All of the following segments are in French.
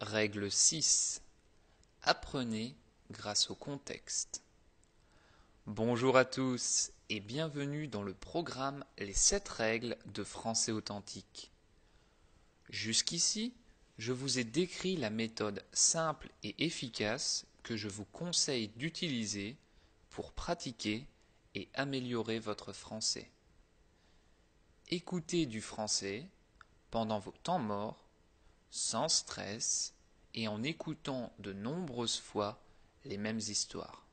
Règle 6. Apprenez grâce au contexte. Bonjour à tous et bienvenue dans le programme Les 7 règles de français authentique. Jusqu'ici, je vous ai décrit la méthode simple et efficace que je vous conseille d'utiliser pour pratiquer et améliorer votre français. Écoutez du français pendant vos temps morts, sans stress et en écoutant de nombreuses fois les mêmes histoires.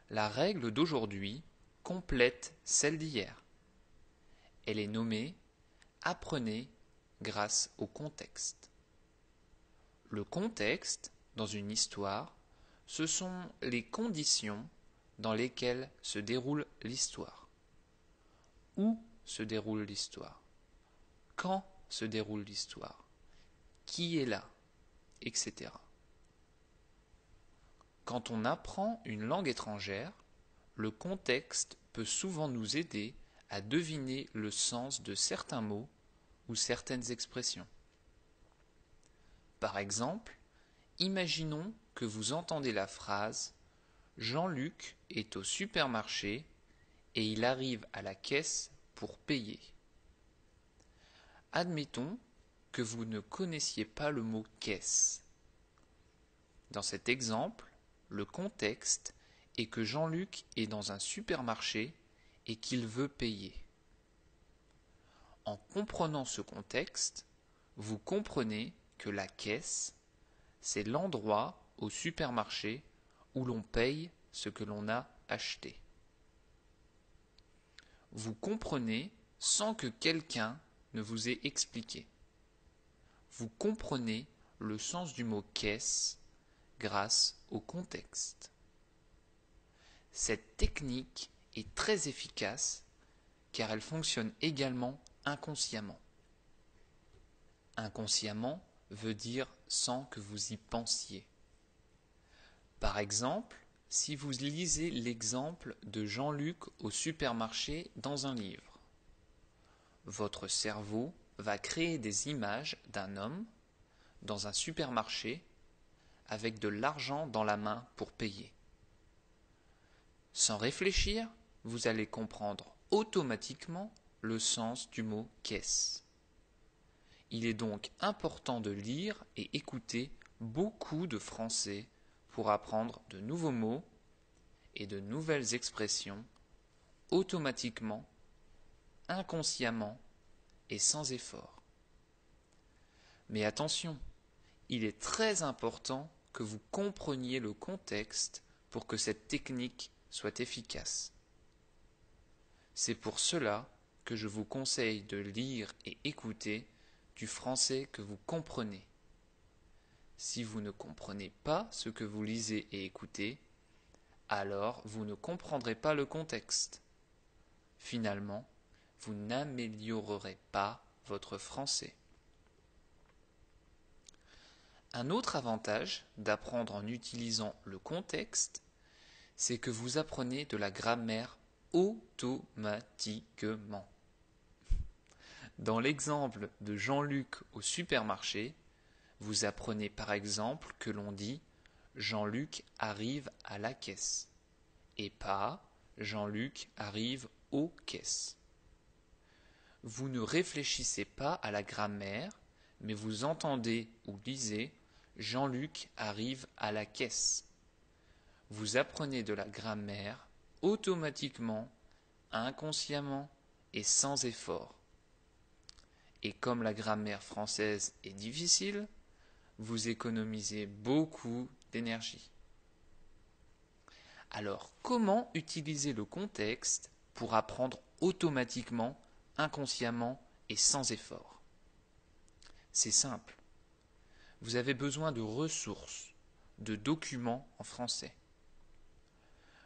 La règle d'aujourd'hui complète celle d'hier. Elle est nommée « Apprenez grâce au contexte ». Le contexte, dans une histoire, ce sont les conditions dans lesquelles se déroule l'histoire. Où se déroule l'histoire? Quand se déroule l'histoire? Qui est là? Etc. Quand on apprend une langue étrangère, le contexte peut souvent nous aider à deviner le sens de certains mots ou certaines expressions. Par exemple, imaginons que vous entendez la phrase « Jean-Luc est au supermarché et il arrive à la caisse pour payer ». Admettons que vous ne connaissiez pas le mot « caisse ». Dans cet exemple, le contexte est que Jean-Luc est dans un supermarché et qu'il veut payer. En comprenant ce contexte, vous comprenez que la caisse, c'est l'endroit au supermarché où l'on paye ce que l'on a acheté. Vous comprenez sans que quelqu'un ne vous ait expliqué. Vous comprenez le sens du mot caisse grâce au contexte. Cette technique est très efficace car elle fonctionne également inconsciemment. Inconsciemment veut dire sans que vous y pensiez. Par exemple, si vous lisez l'exemple de Jean-Luc au supermarché dans un livre, votre cerveau va créer des images d'un homme dans un supermarché avec de l'argent dans la main pour payer. Sans réfléchir, vous allez comprendre automatiquement le sens du mot « caisse ». Il est donc important de lire et écouter beaucoup de français pour apprendre de nouveaux mots et de nouvelles expressions automatiquement, inconsciemment et sans effort. Mais attention, il est très important que vous compreniez le contexte pour que cette technique soit efficace. C'est pour cela que je vous conseille de lire et écouter du français que vous comprenez. Si vous ne comprenez pas ce que vous lisez et écoutez, alors vous ne comprendrez pas le contexte. Finalement, vous n'améliorerez pas votre français. Un autre avantage d'apprendre en utilisant le contexte, c'est que vous apprenez de la grammaire automatiquement. Dans l'exemple de Jean-Luc au supermarché, vous apprenez par exemple que l'on dit « Jean-Luc arrive à la caisse » et pas « Jean-Luc arrive aux caisses ». Vous ne réfléchissez pas à la grammaire, mais vous entendez ou lisez « Jean-Luc arrive à la caisse ». Vous apprenez de la grammaire automatiquement, inconsciemment et sans effort. Et comme la grammaire française est difficile, vous économisez beaucoup d'énergie. Alors, comment utiliser le contexte pour apprendre automatiquement, inconsciemment et sans effort? C'est simple. Vous avez besoin de ressources, de documents en français.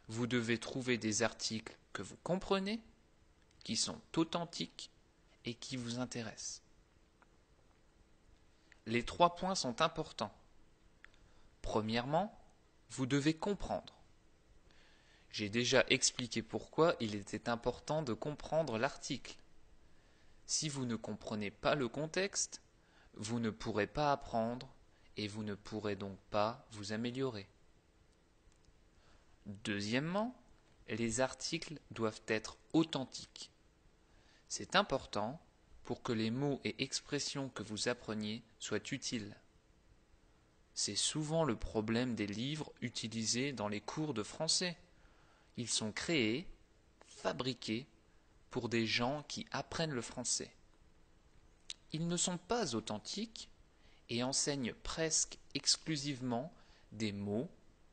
Vous devez trouver des articles que vous comprenez, qui sont authentiques et qui vous intéressent. Les 3 points sont importants. Premièrement, vous devez comprendre. J'ai déjà expliqué pourquoi il était important de comprendre l'article. Si vous ne comprenez pas le contexte, vous ne pourrez pas apprendre et vous ne pourrez donc pas vous améliorer. Deuxièmement, les articles doivent être authentiques. C'est important pour que les mots et expressions que vous appreniez soient utiles. C'est souvent le problème des livres utilisés dans les cours de français. Ils sont créés, fabriqués, pour des gens qui apprennent le français. Ils ne sont pas authentiques et enseignent presque exclusivement des mots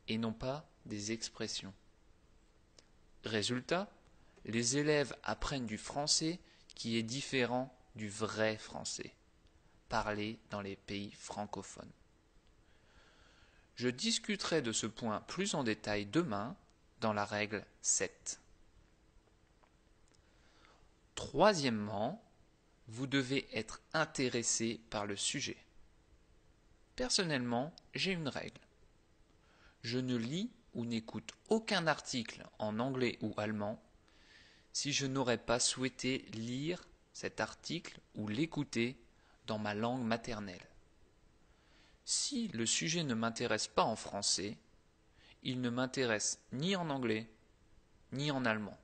et non pas des expressions. Résultat, les élèves apprennent du français qui est différent du vrai français, parlé dans les pays francophones. Je discuterai de ce point plus en détail demain dans la règle 7. Troisièmement, vous devez être intéressé par le sujet. Personnellement, j'ai une règle. Je ne lis ou n'écoute aucun article en anglais ou allemand si je n'aurais pas souhaité lire cet article ou l'écouter dans ma langue maternelle. Si le sujet ne m'intéresse pas en français, il ne m'intéresse ni en anglais ni en allemand.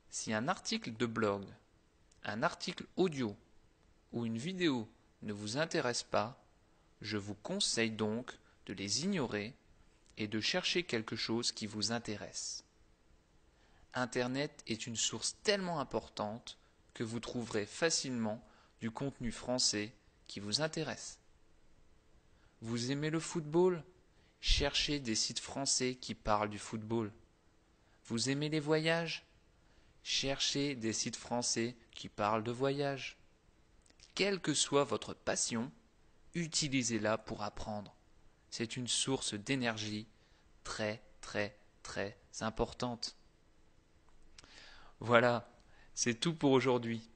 Si un article de blog, un article audio ou une vidéo ne vous intéresse pas, je vous conseille donc de les ignorer et de chercher quelque chose qui vous intéresse. Internet est une source tellement importante que vous trouverez facilement du contenu français qui vous intéresse. Vous aimez le football? Cherchez des sites français qui parlent du football. Vous aimez les voyages? Cherchez des sites français qui parlent de voyage. Quelle que soit votre passion, utilisez-la pour apprendre. C'est une source d'énergie très importante. Voilà, c'est tout pour aujourd'hui.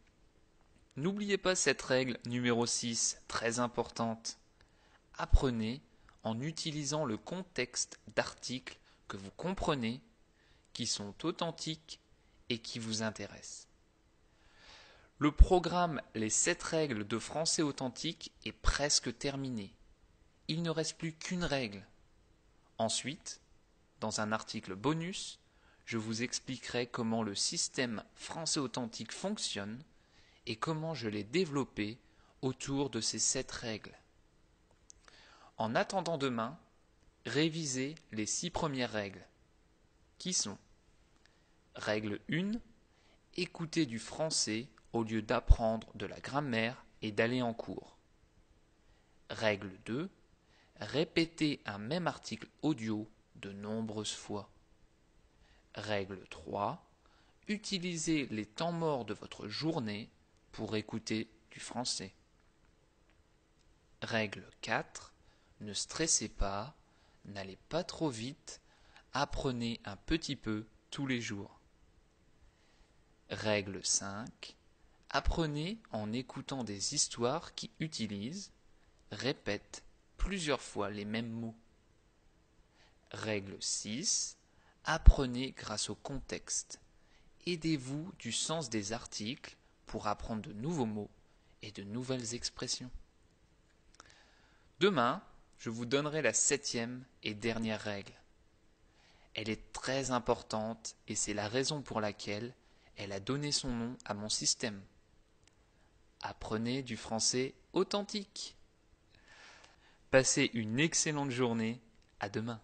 N'oubliez pas cette règle numéro 6, très importante. Apprenez en utilisant le contexte d'articles que vous comprenez, qui sont authentiques et qui vous intéressent. Le programme Les 7 règles de français authentique est presque terminé. Il ne reste plus qu'une règle. Ensuite, dans un article bonus, je vous expliquerai comment le système français authentique fonctionne et comment je l'ai développé autour de ces 7 règles. En attendant demain, révisez les 6 premières règles, qui sont: règle 1, écoutez du français au lieu d'apprendre de la grammaire et d'aller en cours. Règle 2, répétez un même article audio de nombreuses fois. Règle 3, utilisez les temps morts de votre journée pour écouter du français. Règle 4, ne stressez pas, n'allez pas trop vite, apprenez un petit peu tous les jours. Règle 5, apprenez en écoutant des histoires qui utilisent, répètent plusieurs fois les mêmes mots. Règle 6, apprenez grâce au contexte. Aidez-vous du sens des articles pour apprendre de nouveaux mots et de nouvelles expressions. Demain, je vous donnerai la 7e et dernière règle. Elle est très importante et c'est la raison pour laquelle elle a donné son nom à mon système. Apprenez du français authentique. Passez une excellente journée. À demain.